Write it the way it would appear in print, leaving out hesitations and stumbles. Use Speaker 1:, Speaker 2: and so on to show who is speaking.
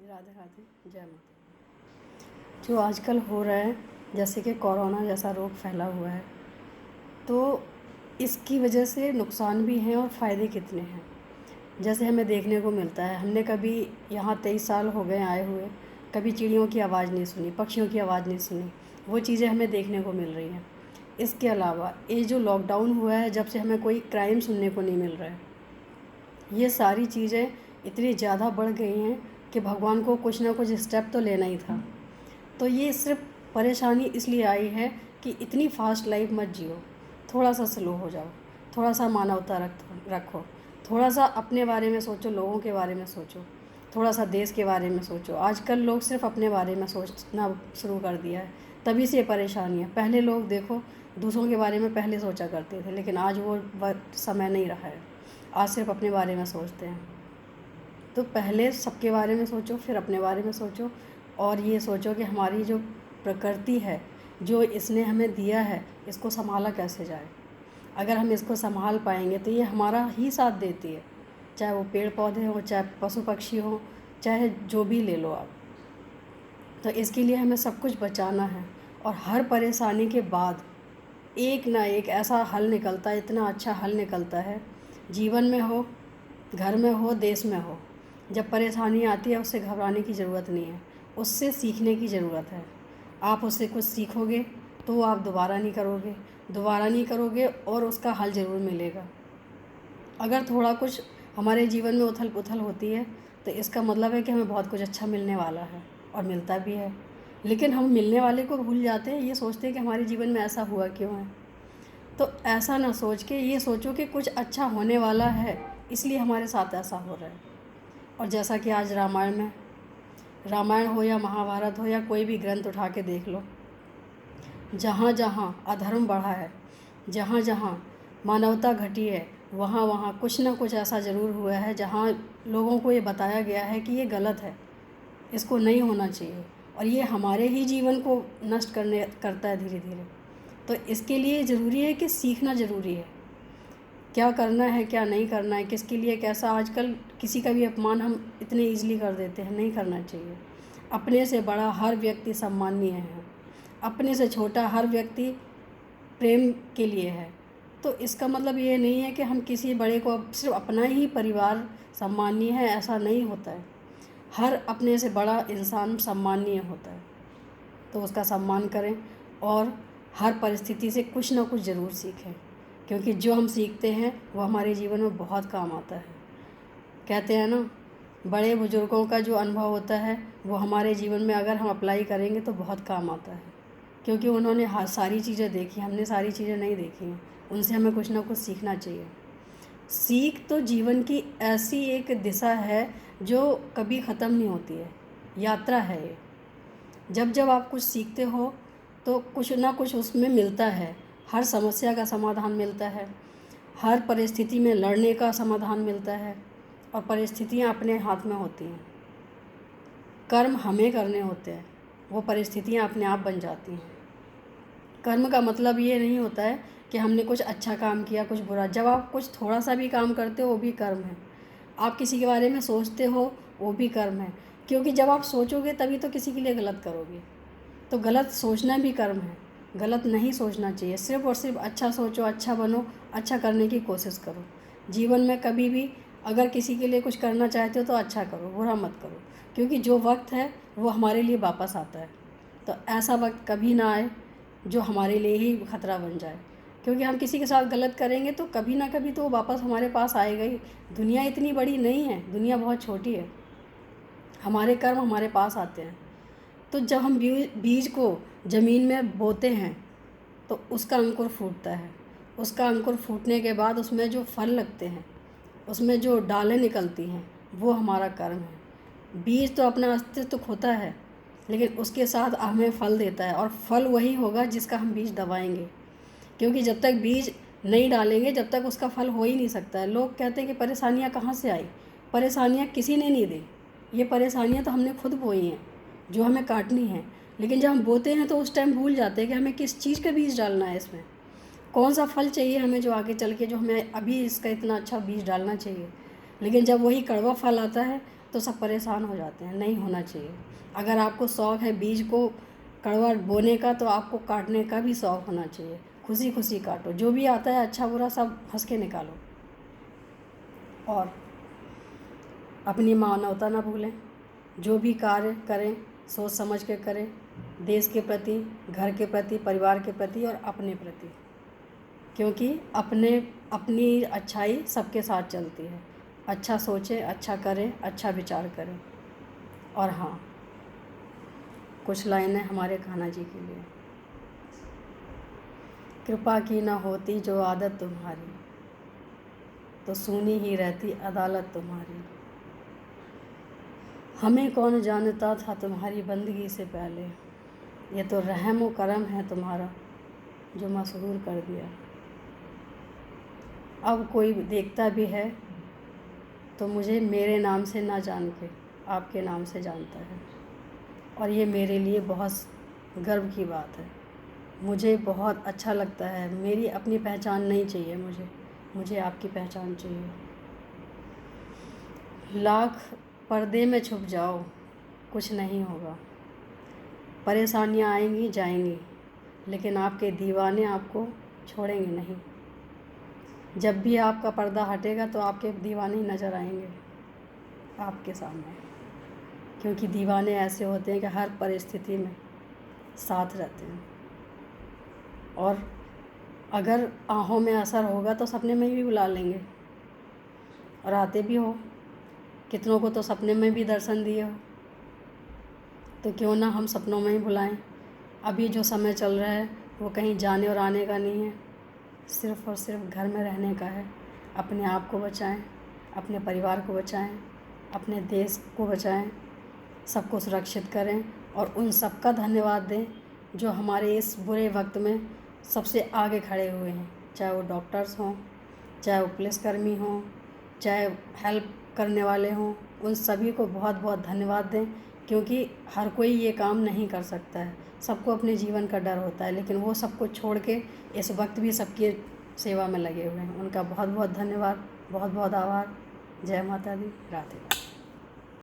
Speaker 1: राधे राधे, जय माता। जो आजकल हो रहा है, जैसे कि कोरोना जैसा रोग फैला हुआ है, तो इसकी वजह से नुकसान भी हैं और फ़ायदे कितने हैं। जैसे हमें देखने को मिलता है, हमने कभी यहाँ 23 साल हो गए आए हुए, कभी चिड़ियों की आवाज़ नहीं सुनी, पक्षियों की आवाज़ नहीं सुनी। वो चीज़ें हमें देखने को मिल रही हैं। इसके अलावा ये जो लॉकडाउन हुआ है, जब से हमें कोई क्राइम सुनने को नहीं मिल रहा है। ये सारी चीज़ें इतनी ज़्यादा बढ़ गई हैं कि भगवान को कुछ ना कुछ स्टेप तो लेना ही था। तो ये सिर्फ परेशानी इसलिए आई है कि इतनी फास्ट लाइफ मत जियो, थोड़ा सा स्लो हो जाओ, थोड़ा सा मानवता रखो, थोड़ा सा अपने बारे में सोचो, लोगों के बारे में सोचो, थोड़ा सा देश के बारे में सोचो। आजकल लोग सिर्फ अपने बारे में सोचना शुरू कर दिया है, तभी से परेशानी है। पहले लोग देखो दूसरों के बारे में पहले सोचा करते थे, लेकिन आज वो समय नहीं रहा है। आज सिर्फ अपने बारे में सोचते हैं। तो पहले सबके बारे में सोचो, फिर अपने बारे में सोचो, और ये सोचो कि हमारी जो प्रकृति है, जो इसने हमें दिया है, इसको संभाला कैसे जाए। अगर हम इसको संभाल पाएंगे तो ये हमारा ही साथ देती है, चाहे वो पेड़ पौधे हों, चाहे पशु पक्षी हों, चाहे जो भी ले लो आप। तो इसके लिए हमें सब कुछ बचाना है, और हर परेशानी के बाद एक ना एक ऐसा हल निकलता है, इतना अच्छा हल निकलता है। जीवन में हो, घर में हो, देश में हो, जब परेशानी आती है उससे घबराने की ज़रूरत नहीं है, उससे सीखने की ज़रूरत है। आप उससे कुछ सीखोगे तो आप दोबारा नहीं करोगे और उसका हल ज़रूर मिलेगा। अगर थोड़ा कुछ हमारे जीवन में उथल पुथल होती है तो इसका मतलब है कि हमें बहुत कुछ अच्छा मिलने वाला है, और मिलता भी है। लेकिन हम मिलने वाले को भूल जाते हैं, ये सोचते हैं कि हमारे जीवन में ऐसा हुआ क्यों है। तो ऐसा ना सोच के ये सोचो कि कुछ अच्छा होने वाला है, इसलिए हमारे साथ ऐसा हो रहा है। और जैसा कि आज रामायण हो या महाभारत हो या कोई भी ग्रंथ उठा के देख लो, जहाँ जहाँ अधर्म बढ़ा है, जहाँ जहाँ मानवता घटी है, वहाँ वहाँ कुछ ना कुछ ऐसा ज़रूर हुआ है जहाँ लोगों को ये बताया गया है कि ये गलत है, इसको नहीं होना चाहिए, और ये हमारे ही जीवन को नष्ट करता है धीरे धीरे। तो इसके लिए ज़रूरी है कि सीखना ज़रूरी है, क्या करना है क्या नहीं करना है, किसके लिए कैसा। आजकल किसी का भी अपमान हम इतने ईजिली कर देते हैं, नहीं करना चाहिए। अपने से बड़ा हर व्यक्ति सम्माननीय है, अपने से छोटा हर व्यक्ति प्रेम के लिए है। तो इसका मतलब ये नहीं है कि हम किसी बड़े को सिर्फ अपना ही परिवार सम्माननीय है, ऐसा नहीं होता है। हर अपने से बड़ा इंसान सम्माननीय होता है, तो उसका सम्मान करें, और हर परिस्थिति से कुछ ना कुछ ज़रूर सीखें, क्योंकि जो हम सीखते हैं वो हमारे जीवन में बहुत काम आता है। कहते हैं ना, बड़े बुज़ुर्गों का जो अनुभव होता है वो हमारे जीवन में अगर हम अप्लाई करेंगे तो बहुत काम आता है, क्योंकि उन्होंने सारी चीज़ें देखी, हमने सारी चीज़ें नहीं देखी हैं। उनसे हमें कुछ ना कुछ सीखना चाहिए। सीख तो जीवन की ऐसी एक दिशा है जो कभी ख़त्म नहीं होती है, यात्रा है ये। जब जब आप कुछ सीखते हो तो कुछ ना कुछ उसमें मिलता है। हर समस्या का समाधान मिलता है, हर परिस्थिति में लड़ने का समाधान मिलता है, और परिस्थितियाँ अपने हाथ में होती हैं। कर्म हमें करने होते हैं, वो परिस्थितियाँ अपने आप बन जाती हैं। कर्म का मतलब ये नहीं होता है कि हमने कुछ अच्छा काम किया, कुछ बुरा। जब आप कुछ थोड़ा सा भी काम करते हो वो भी कर्म है। आप किसी के बारे में सोचते हो वो भी कर्म है, क्योंकि जब आप सोचोगे तभी तो किसी के लिए गलत करोगे। तो गलत सोचना भी कर्म है, गलत नहीं सोचना चाहिए। सिर्फ और सिर्फ अच्छा सोचो, अच्छा बनो, अच्छा करने की कोशिश करो। जीवन में कभी भी अगर किसी के लिए कुछ करना चाहते हो तो अच्छा करो, बुरा मत करो, क्योंकि जो वक्त है वो हमारे लिए वापस आता है। तो ऐसा वक्त कभी ना आए जो हमारे लिए ही खतरा बन जाए, क्योंकि हम किसी के साथ गलत करेंगे तो कभी ना कभी तो वो वापस हमारे पास आएगा ही। दुनिया इतनी बड़ी नहीं है, दुनिया बहुत छोटी है, हमारे कर्म हमारे पास आते हैं। तो जब हम बीज को ज़मीन में बोते हैं तो उसका अंकुर फूटता है। उसका अंकुर फूटने के बाद उसमें जो फल लगते हैं, उसमें जो डालें निकलती हैं, वो हमारा कर्म है। बीज तो अपना अस्तित्व खोता है, लेकिन उसके साथ हमें फल देता है, और फल वही होगा जिसका हम बीज दबाएंगे। क्योंकि जब तक बीज नहीं डालेंगे जब तक उसका फल हो ही नहीं सकता है। लोग कहते हैं कि परेशानियाँ कहाँ से आई। परेशानियाँ किसी ने नहीं दी, ये परेशानियाँ तो हमने खुद बोई हैं, जो हमें काटनी है। लेकिन जब हम बोते हैं तो उस टाइम भूल जाते हैं कि हमें किस चीज़ का बीज डालना है, इसमें कौन सा फल चाहिए हमें, जो आगे चल के जो हमें अभी इसका इतना अच्छा बीज डालना चाहिए। लेकिन जब वही कड़वा फल आता है तो सब परेशान हो जाते हैं, नहीं होना चाहिए। अगर आपको शौक़ है बीज को कड़वा बोने का, तो आपको काटने का भी शौक़ होना चाहिए। खुशी खुशी काटो, जो भी आता है अच्छा बुरा सब हंस के निकालो, और अपनी मानवता ना भूलें। जो भी कार्य करें सोच समझ के करें, देश के प्रति, घर के प्रति, परिवार के प्रति और अपने प्रति, क्योंकि अपनी अच्छाई सबके साथ चलती है। अच्छा सोचें, अच्छा करें, अच्छा विचार करें। और हाँ, कुछ लाइनें हमारे कान्हा जी के लिए। कृपा की न होती जो आदत तुम्हारी, तो सुनी ही रहती अदालत तुम्हारी। हमें कौन जानता था तुम्हारी बंदगी से पहले, ये तो रहम व करम है तुम्हारा जो मसरूर कर दिया। अब कोई देखता भी है तो मुझे मेरे नाम से ना जान के आपके नाम से जानता है, और ये मेरे लिए बहुत गर्व की बात है। मुझे बहुत अच्छा लगता है। मेरी अपनी पहचान नहीं चाहिए, मुझे आपकी पहचान चाहिए। लाख पर्दे में छुप जाओ, कुछ नहीं होगा। परेशानियाँ आएंगी जाएंगी, लेकिन आपके दीवाने आपको छोड़ेंगे नहीं। जब भी आपका पर्दा हटेगा तो आपके दीवाने नज़र आएंगे आपके सामने, क्योंकि दीवाने ऐसे होते हैं कि हर परिस्थिति में साथ रहते हैं। और अगर आँखों में असर होगा तो सपने में भी बुला लेंगे, और आते भी हो। कितनों को तो सपने में भी दर्शन दिए हो, तो क्यों ना हम सपनों में ही बुलाएं। अभी जो समय चल रहा है वो कहीं जाने और आने का नहीं है, सिर्फ़ और सिर्फ घर में रहने का है। अपने आप को बचाएं, अपने परिवार को बचाएं, अपने देश को बचाएं, सबको सुरक्षित करें, और उन सब का धन्यवाद दें जो हमारे इस बुरे वक्त में सबसे आगे खड़े हुए हैं। चाहे वो डॉक्टर्स हों, चाहे वो पुलिसकर्मी हों, चाहे हेल्प करने वाले हों, उन सभी को बहुत बहुत धन्यवाद दें, क्योंकि हर कोई ये काम नहीं कर सकता है। सबको अपने जीवन का डर होता है, लेकिन वो सबको छोड़ के इस वक्त भी सबकी सेवा में लगे हुए हैं। उनका बहुत बहुत धन्यवाद, बहुत बहुत आभार। जय माता दी, राधे।